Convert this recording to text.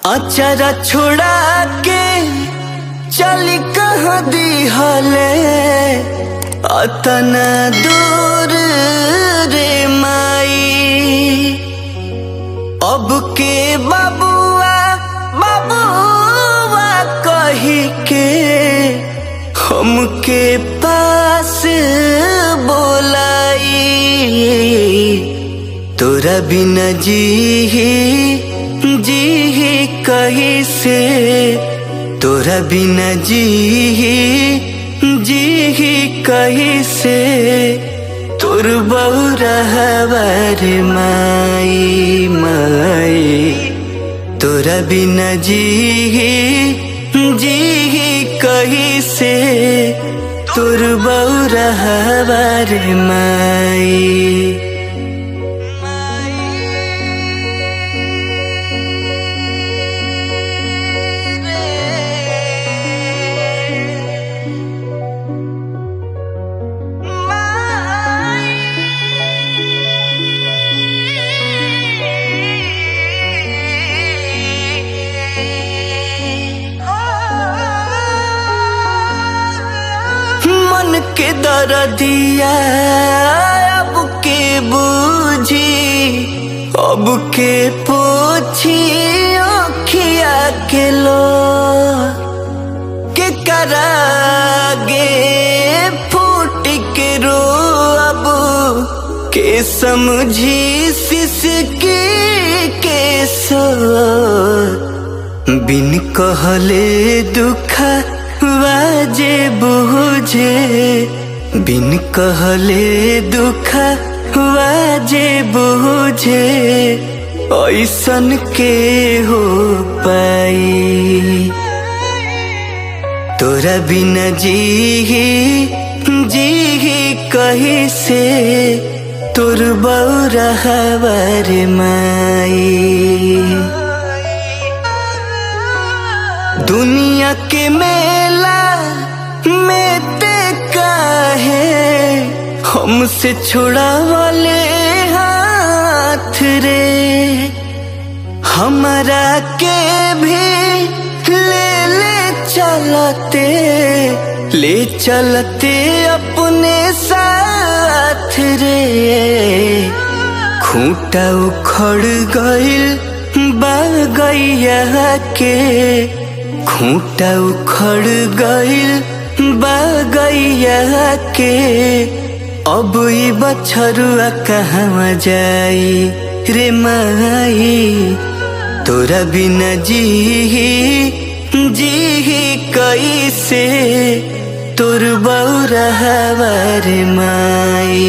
अचारा छोड़ा के चली कहाँ दी हले अतना दूर रे माई। अब के बाबुआ बाबुआ कही के हमके पास बोलाई। तोरा बिना जी कहीं से, तोरा बिना जी कहीं से, तोर बहुरहबर माई माई। तोरा बिना जी कहीं से, तोर बहुरहबर माई। मन के दर्दिया अब के बूझी, अब के पोछी अखिया के लो के करागे फूट के रो। अब के समझी सिसकी के सो, बिन कहले दुखा वाजे बुझे, बिन कहले दुखा वाजे बुझे। ऐसन के हो पाई तोरा बिना जी कहीं से, तोर बहुरहबर माई। दुनिया के मेला में ते काहे हमसे छुड़ावले हाथ रे। हमरा के भी ले चलते अपने साथ रे। खूंटा उखड़ गइल बागैया के, खूंटा उखड़ गइल बागैया के। अब ई बछरुआ कहाँ जाई रे माई। तोरा बिना जी कैसे, तोर बहुरहबर माई।